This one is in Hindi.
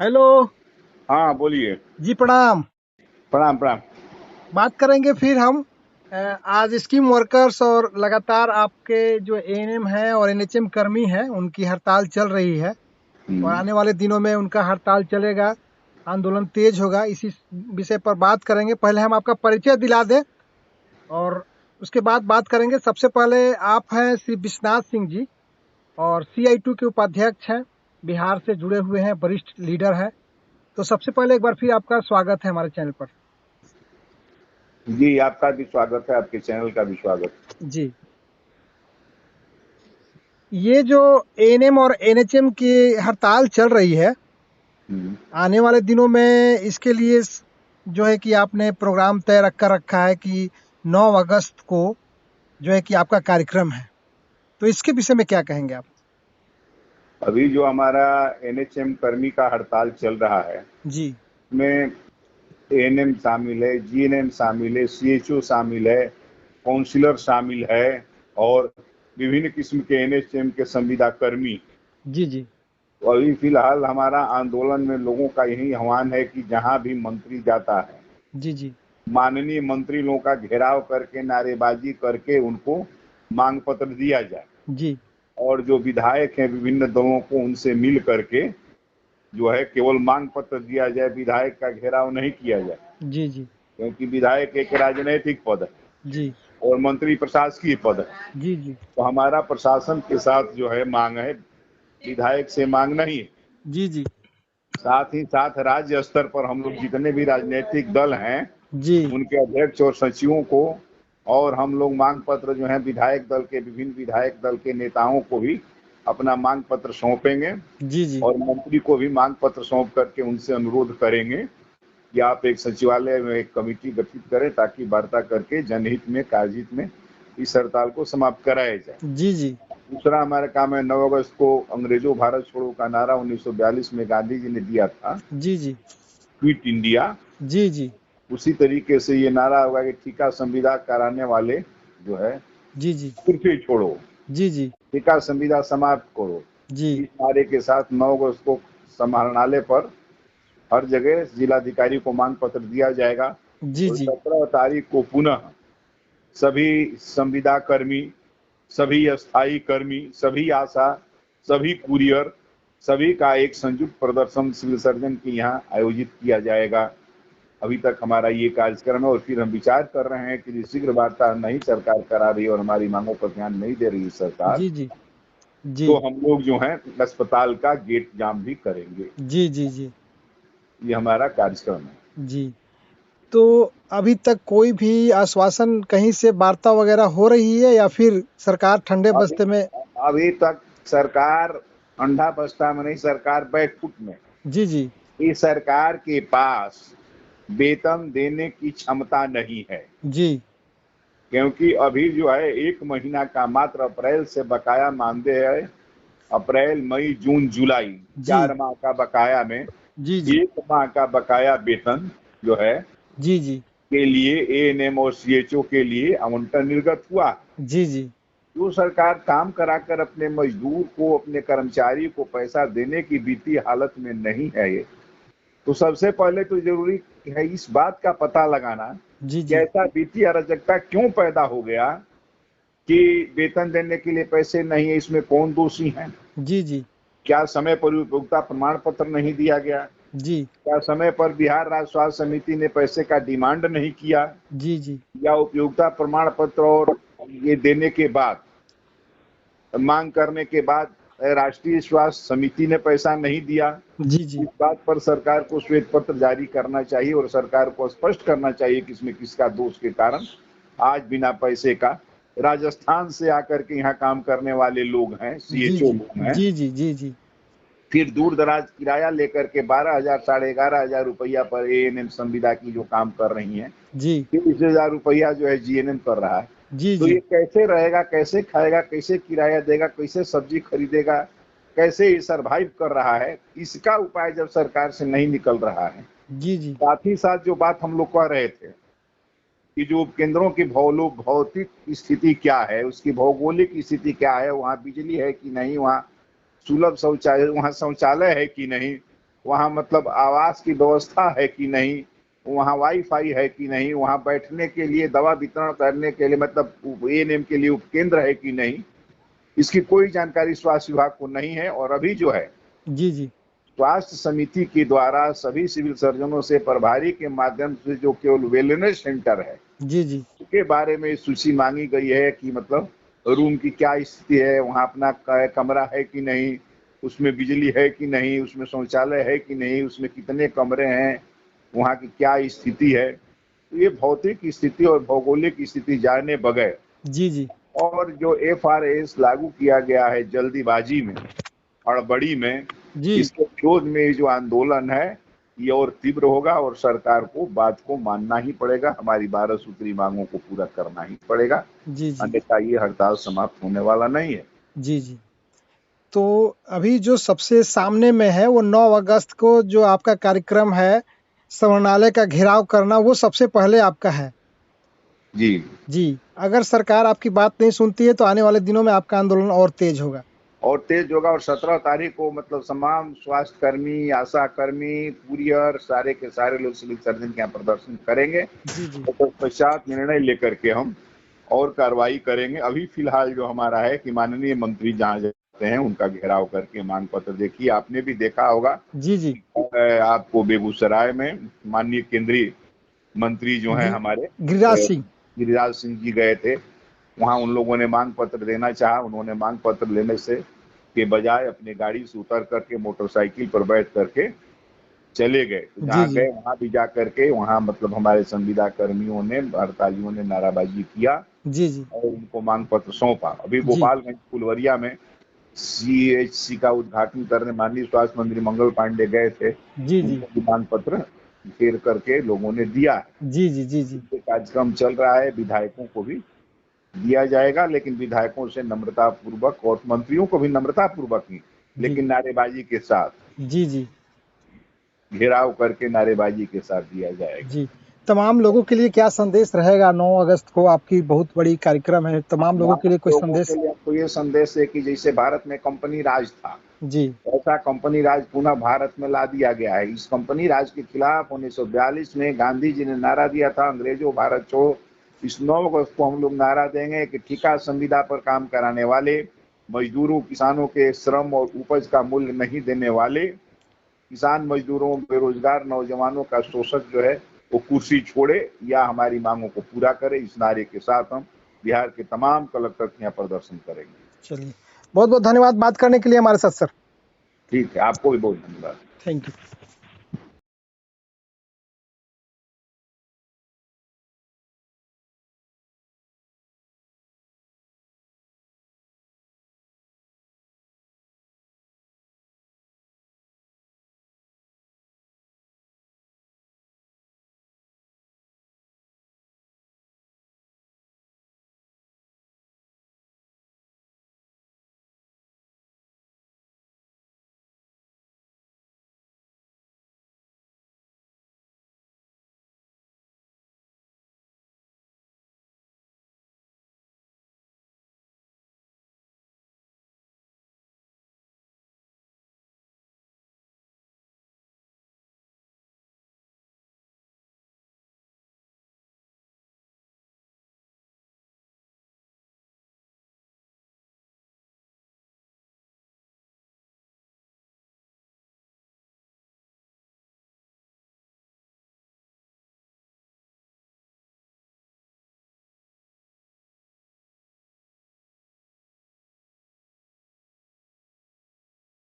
हेलो। हाँ बोलिए। जी प्रणाम। प्रणाम प्रणाम। बात करेंगे फिर हम आज स्कीम वर्कर्स और लगातार आपके जो एएनएम है और एनएचएम कर्मी है उनकी हड़ताल चल रही है और हम्म, आने वाले दिनों में उनका हड़ताल चलेगा, आंदोलन तेज होगा। इसी विषय पर बात करेंगे। पहले हम आपका परिचय दिला दें और उसके बाद बात करेंगे। सबसे पहले आप हैं श्री विश्वनाथ सिंह जी और CI2 के उपाध्यक्ष हैं, बिहार से जुड़े हुए हैं, वरिष्ठ लीडर हैं। तो सबसे पहले एक बार फिर आपका स्वागत है हमारे चैनल पर। जी आपका भी स्वागत है, आपके चैनल का भी स्वागत। जी, ये जो एएनएम और एनएचएम की हड़ताल चल रही है, हम्म, आने वाले दिनों में इसके लिए जो है कि आपने प्रोग्राम तय कर रखा है कि 9 अगस्त को जो है कि आपका कार्यक्रम है। तो इसके विषय में क्या कहेंगे आप? अभी जो हमारा एनएचएम कर्मी का हड़ताल चल रहा है जी, उसमें एएनएम शामिल है, जीएनएम शामिल है, सीएचओ शामिल है, काउंसलर शामिल है और विभिन्न किस्म के एनएचएम के संविदा कर्मी। जी, जी, तो अभी फिलहाल हमारा आंदोलन में लोगों का यही आह्वान है कि जहां भी मंत्री जाता है, जी, जी, माननीय मंत्री लोगों का घेराव करके नारेबाजी करके उनको मांग पत्र दिया जाए जी, और जो विधायक हैं विभिन्न दलों को उनसे मिल करके जो है केवल मांग पत्र दिया जाए, विधायक का घेराव नहीं किया जाए। जी, जी, क्योंकि विधायक एक राजनैतिक पद है जी, और मंत्री प्रशासकीय पद है। जी, जी, तो हमारा प्रशासन के साथ जो है मांग है, विधायक से मांग नहीं है। जी, जी, साथ ही साथ राज्य स्तर पर हम लोग जितने भी राजनीतिक दल हैं जी, उनके अध्यक्ष और सचिवों को और हम लोग मांग पत्र जो है विधायक दल के विभिन्न विधायक दल के नेताओं को भी अपना मांग पत्र सौंपेंगे जी, जी, और मंत्री को भी मांग पत्र सौंप करके उनसे अनुरोध करेंगे कि आप एक सचिवालय में एक कमेटी गठित करें ताकि वार्ता करके जनहित में कार्यहित में इस हड़ताल को समाप्त कराया जाए। जी, जी, दूसरा हमारा काम है, 9 अगस्त को अंग्रेजों भारत छोड़ो का नारा 1942 में गांधी जी ने दिया था, जी, जी, क्विट इंडिया। जी, जी, उसी तरीके से ये नारा होगा कि ठीका संविदा कराने वाले जो है जी, जी, कुर्सी छोड़ो, जी, जी, ठीका संविदा समाप्त करो। जी, इस नारे के साथ 9 अगस्त को समाहरणालय पर हर जगह जिलाधिकारी को मांग पत्र दिया जाएगा जी, और जी, 17 तारीख को पुनः सभी संविदा कर्मी, सभी अस्थायी कर्मी, सभी आशा, सभी कुरियर, सभी का एक संयुक्त प्रदर्शन सिविल सर्जन के यहाँ आयोजित किया जाएगा। अभी तक हमारा ये कार्यक्रम है और फिर हम विचार कर रहे हैं कि शीघ्र वार्ता नहीं सरकार करा रही और हमारी मांगों पर ध्यान नहीं दे रही सरकार, जी, जी, जी, तो हम लोग जो है अस्पताल का गेट जाम भी करेंगे। जी, जी, जी, ये हमारा कार्यक्रम है। जी। तो अभी तक कोई भी आश्वासन कहीं से वार्ता वगैरह हो रही है या फिर सरकार ठंडे अभी बस्ते में? अभी तक सरकार अंडा बस्ता में नहीं, सरकार बैकफुट में। जी, जी, इस सरकार के पास वेतन देने की क्षमता नहीं है, जी, क्योंकि अभी जो है 1 महीना का मात्र अप्रैल से बकाया मानदेय है। अप्रैल, मई, जून, जुलाई जी, 4 माह का बकाया में जी, जी, 1 माह का बकाया वेतन जो है जी, जी, के लिए एएनएम और सीएचओ के लिए आवंटन निर्गत हुआ। जी, जी, जो सरकार काम कराकर अपने मजदूर को, अपने कर्मचारी को पैसा देने की वित्तीय हालत में नहीं है, ये तो सबसे पहले तो जरूरी है इस बात का पता लगाना जी, कि जी, ऐसा वित्तीय अराजकता क्यों पैदा हो गया कि वेतन देने के लिए पैसे नहीं है। इसमें कौन दोषी है? जी, जी, क्या समय पर उपयोगिता प्रमाण पत्र नहीं दिया गया? जी, क्या समय पर बिहार राज्य स्वास्थ्य समिति ने पैसे का डिमांड नहीं किया? जी, जी, या उपयोगिता प्रमाण पत्र और ये देने के बाद, मांग करने के बाद राष्ट्रीय स्वास्थ्य समिति ने पैसा नहीं दिया? जी, जी, इस बात पर सरकार को श्वेत पत्र जारी करना चाहिए और सरकार को स्पष्ट करना चाहिए कि इसमें किसका दोष के कारण आज बिना पैसे का राजस्थान से आकर के यहाँ काम करने वाले लोग हैं, जी, सीएचओ जी, लोग हैं, जी, जी, जी, जी, फिर दूर दराज किराया लेकर के 12,000 साढ़े 11,000 रुपया पर एएनएम संविदा की जो काम कर रही है, जी, 30,000 रुपया जो है जीएनएम कर रहा है। जी, तो ये जी, कैसे रहेगा, कैसे खाएगा, कैसे किराया देगा, कैसे सब्जी खरीदेगा, कैसे ये सर्वाइव कर रहा है? इसका उपाय जब सरकार से नहीं निकल रहा है, जी, जी, साथ ही साथ जो बात हम लोग कह रहे थे कि जो केंद्रों की भौतिक स्थिति क्या है, उसकी भौगोलिक स्थिति क्या है, वहाँ बिजली है कि नहीं, वहाँ सुलभ शौचालय, वहाँ शौचालय है कि नहीं, वहाँ मतलब आवास की व्यवस्था है कि नहीं, वहाँ वाईफाई है कि नहीं, वहाँ बैठने के लिए दवा वितरण करने के लिए मतलब एएनएम के लिए उपकेंद्र है कि नहीं, इसकी कोई जानकारी स्वास्थ्य विभाग को नहीं है। और अभी जो है जी जी स्वास्थ्य समिति के द्वारा सभी सिविल सर्जनों से प्रभारी के माध्यम से जो केवल वेलनेस सेंटर है जी जी उसके बारे में सूची मांगी गई है कि मतलब रूम की क्या स्थिति है, वहाँ अपना कमरा है कि नहीं, उसमें बिजली है कि नहीं, उसमें शौचालय है कि नहीं, उसमें कितने कमरे हैं, वहाँ की क्या स्थिति है। तो ये भौतिक स्थिति और भौगोलिक स्थिति जाने बगैर जी जी और जो एफआरएस लागू किया गया है जल्दीबाजी में, हड़बड़ी में, जी इसके विरोध में ये जो आंदोलन है ये और तीव्र होगा और सरकार को बात को मानना ही पड़ेगा, हमारी 12 सूत्री मांगों को पूरा करना ही पड़ेगा, जी जी अन्यथा ये हड़ताल समाप्त होने वाला नहीं है। जी जी। तो अभी जो सबसे सामने में है वो 9 अगस्त को जो आपका कार्यक्रम है समाहरणालय का घेराव करना, वो सबसे पहले आपका है। जी जी, अगर सरकार आपकी बात नहीं सुनती है तो आने वाले दिनों में आपका आंदोलन और तेज होगा। और तेज होगा और 17 तारीख को मतलब तमाम स्वास्थ्य कर्मी, आशा कर्मी, कुरियर सारे के सारे लोग सिविल सर्जन के यहाँ प्रदर्शन करेंगे जी जी और तत्पश्चात निर्णय लेकर के हम और कार्रवाई करेंगे। अभी फिलहाल जो हमारा है कि माननीय मंत्री जहाँ जाते हैं उनका घेराव करके मांग पत्र, देखिए आपने भी देखा होगा जी जी आपको बेगूसराय में माननीय केंद्रीय मंत्री जो हैं हमारे गिरिराज सिंह। गिरिराज सिंह जी गए थे, वहां उन लोगों ने मांग पत्र देना चाहा, उन्होंने मांग पत्र लेने से के बजाय अपनी गाड़ी से उतर करके मोटरसाइकिल पर बैठ करके चले गए। तो जी जहाँ जी गए वहां भी जा करके वहां मतलब हमारे संविदा कर्मियों ने, हड़तालियों ने नाराबाजी किया जी जी और उनको मांग पत्र सौंपा। अभी जी गोपालगंज फुलवरिया में सीएचसी का उद्घाटन करने माननीय स्वास्थ्य मंत्री मंगल पांडे गए थे, जी जी उनको भी मांग पत्र घेर करके लोगों ने दिया है। जी जी जी जी ये कार्यक्रम चल रहा है, विधायकों को भी दिया जाएगा, लेकिन विधायकों से नम्रता पूर्वक और मंत्रियों को भी नम्रता पूर्वक ही, जी लेकिन नारेबाजी के साथ, जी जी घेराव करके नारेबाजी के साथ दिया जाएगा। जी। तमाम लोगों के लिए क्या संदेश रहेगा? 9 अगस्त को आपकी बहुत बड़ी कार्यक्रम है, तमाम लोगों के लिए कोई लोगों संदेश? के लिए आपको ये संदेश है कि जैसे भारत में कंपनी राज था, जी ऐसा कंपनी राज पुनः भारत में ला दिया गया है। इस कंपनी राज के खिलाफ 1942 में गांधी जी ने नारा दिया था, अंग्रेजों भारत छोड़ो। इस 9 अगस्त को हम लोग नारा देंगे कि ठेका संविदा पर काम कराने वाले, मजदूरों किसानों के श्रम और उपज का मूल्य नहीं देने वाले, किसान मजदूरों, बेरोजगार नौजवानों का शोषक जो है वो कुर्सी छोड़े या हमारी मांगों को पूरा करे। इस नारे के साथ हम बिहार के तमाम कलेक्टर के यहाँ प्रदर्शन करेंगे। चलिए, बहुत बहुत धन्यवाद बात करने के लिए हमारे साथ सर। ठीक है, आपको भी बहुत धन्यवाद। Thank you.